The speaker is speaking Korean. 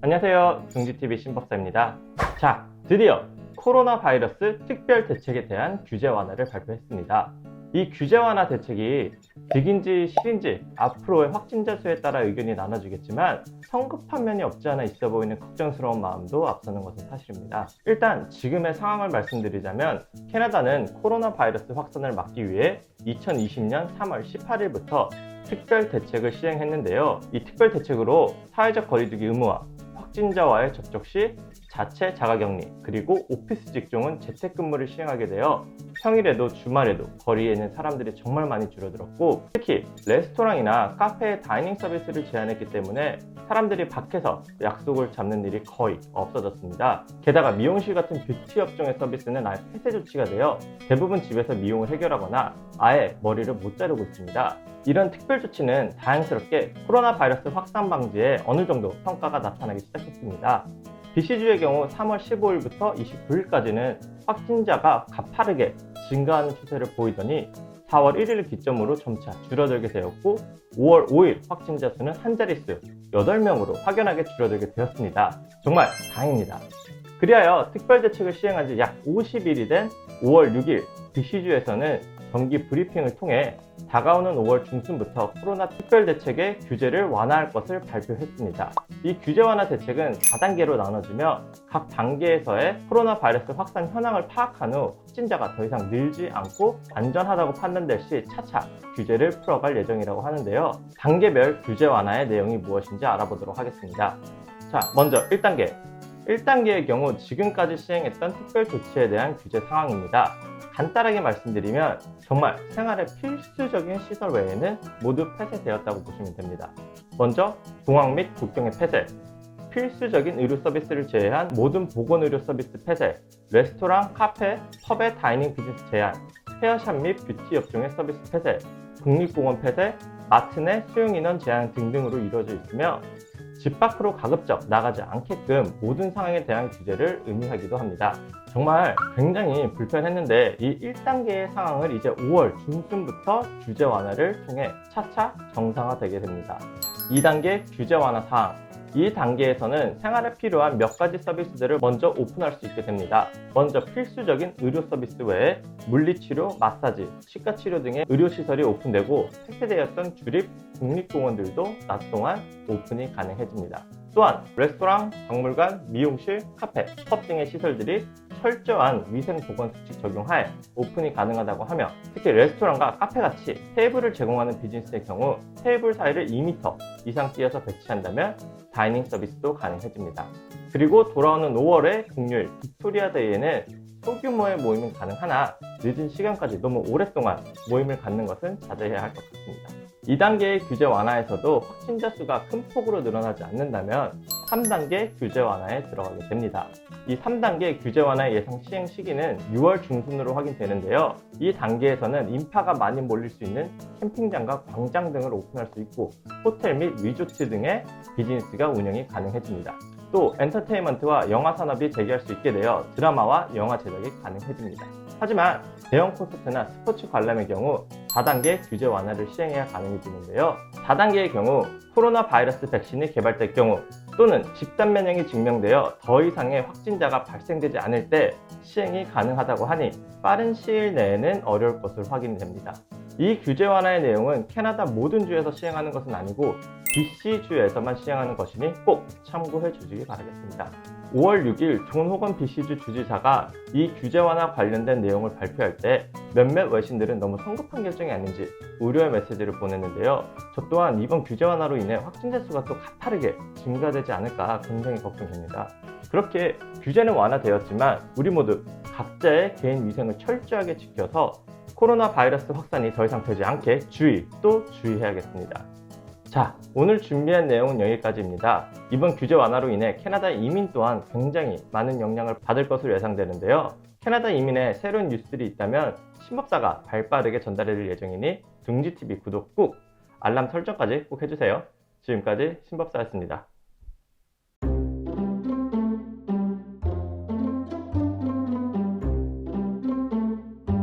안녕하세요. 둥지TV 신법사입니다. 자, 드디어 코로나 바이러스 특별 대책에 대한 규제 완화를 발표했습니다. 이 규제 완화 대책이 득인지 실인지 앞으로의 확진자 수에 따라 의견이 나눠지겠지만 성급한 면이 없지 않아 있어 보이는 걱정스러운 마음도 앞서는 것은 사실입니다. 일단 지금의 상황을 말씀드리자면 캐나다는 코로나 바이러스 확산을 막기 위해 2020년 3월 18일부터 특별 대책을 시행했는데요. 이 특별 대책으로 사회적 거리두기 의무화, 확진자와의 접촉 시 자체 자가격리, 그리고 오피스 직종은 재택근무를 시행하게 되어 평일에도 주말에도 거리에 있는 사람들이 정말 많이 줄어들었고, 특히 레스토랑이나 카페의 다이닝 서비스를 제한했기 때문에 사람들이 밖에서 약속을 잡는 일이 거의 없어졌습니다. 게다가 미용실 같은 뷰티 업종의 서비스는 아예 폐쇄 조치가 되어 대부분 집에서 미용을 해결하거나 아예 머리를 못 자르고 있습니다. 이런 특별 조치는 다행스럽게 코로나 바이러스 확산 방지에 어느 정도 성과가 나타나기 시작했습니다. BC주의 경우 3월 15일부터 29일까지는 확진자가 가파르게 증가하는 추세를 보이더니 4월 1일을 기점으로 점차 줄어들게 되었고, 5월 5일 확진자 수는 한 자릿수 8명으로 확연하게 줄어들게 되었습니다. 정말 다행입니다. 그리하여 특별대책을 시행한 지 약 50일이 된 5월 6일 BC주에서는 정기 브리핑을 통해 다가오는 5월 중순부터 코로나 특별대책의 규제를 완화할 것을 발표했습니다. 이 규제 완화 대책은 4단계로 나눠지며 각 단계에서의 코로나 바이러스 확산 현황을 파악한 후 확진자가 더 이상 늘지 않고 안전하다고 판단될 시 차차 규제를 풀어갈 예정이라고 하는데요. 단계별 규제 완화의 내용이 무엇인지 알아보도록 하겠습니다. 자, 먼저 1단계. 1단계의 경우 지금까지 시행했던 특별 조치에 대한 규제 상황입니다. 간단하게 말씀드리면 정말 생활에 필수적인 시설 외에는 모두 폐쇄되었다고 보시면 됩니다. 먼저 공항 및 국경의 폐쇄, 필수적인 의료 서비스를 제외한 모든 보건의료 서비스 폐쇄, 레스토랑, 카페, 펍의 다이닝 비즈니스 제한, 헤어샵 및 뷰티 업종의 서비스 폐쇄, 국립공원 폐쇄, 마트 내 수용인원 제한 등등으로 이루어져 있으며 집 밖으로 가급적 나가지 않게끔 모든 상황에 대한 규제를 의미하기도 합니다. 정말 굉장히 불편했는데 이 1단계의 상황을 이제 5월 중순부터 규제 완화를 통해 차차 정상화되게 됩니다. 2단계 규제 완화 사항. 이 단계에서는 생활에 필요한 몇 가지 서비스들을 먼저 오픈할 수 있게 됩니다. 먼저 필수적인 의료 서비스 외에 물리치료, 마사지, 치과치료 등의 의료시설이 오픈되고 폐쇄되었던 주립 국립공원들도 낮 동안 오픈이 가능해집니다. 또한 레스토랑, 박물관, 미용실, 카페, 펍 등의 시설들이 철저한 위생보건수칙 적용하에 오픈이 가능하다고 하며, 특히 레스토랑과 카페같이 테이블을 제공하는 비즈니스의 경우 테이블 사이를 2m 이상 띄어서 배치한다면 다이닝 서비스도 가능해집니다. 그리고 돌아오는 5월의 공휴일 빅토리아데이에는 소규모의 모임은 가능하나 늦은 시간까지 너무 오랫동안 모임을 갖는 것은 자제해야 할 것 같습니다. 2단계의 규제 완화에서도 확진자 수가 큰 폭으로 늘어나지 않는다면 3단계 규제 완화에 들어가게 됩니다. 이 3단계 규제 완화의 예상 시행 시기는 6월 중순으로 확인되는데요. 이 단계에서는 인파가 많이 몰릴 수 있는 캠핑장과 광장 등을 오픈할 수 있고 호텔 및 리조트 등의 비즈니스가 운영이 가능해집니다. 또 엔터테인먼트와 영화 산업이 재개할 수 있게 되어 드라마와 영화 제작이 가능해집니다. 하지만 대형 콘서트나 스포츠 관람의 경우 4단계 규제 완화를 시행해야 가능해지는데요. 4단계의 경우 코로나 바이러스 백신이 개발될 경우 또는 집단 면역이 증명되어 더 이상의 확진자가 발생되지 않을 때 시행이 가능하다고 하니 빠른 시일 내에는 어려울 것으로 확인됩니다. 이 규제 완화의 내용은 캐나다 모든 주에서 시행하는 것은 아니고 BC주에서만 시행하는 것이니 꼭 참고해 주시기 바라겠습니다. 5월 6일 존 호건 BC주 주지사가 이 규제 완화 관련된 내용을 발표할 때 몇몇 외신들은 너무 성급한 결정이 아닌지 우려의 메시지를 보냈는데요. 저 또한 이번 규제 완화로 인해 확진자 수가 또 가파르게 증가되지 않을까 굉장히 걱정됩니다. 그렇게 규제는 완화되었지만 우리 모두 각자의 개인 위생을 철저하게 지켜서 코로나 바이러스 확산이 더 이상 되지 않게 또 주의해야겠습니다. 자, 오늘 준비한 내용은 여기까지입니다. 이번 규제 완화로 인해 캐나다 이민 또한 굉장히 많은 영향을 받을 것으로 예상되는데요. 캐나다 이민에 새로운 뉴스들이 있다면 신법사가 발빠르게 전달해드릴 예정이니 둥지TV 구독 꾹, 알람 설정까지 꼭 해주세요. 지금까지 신법사였습니다.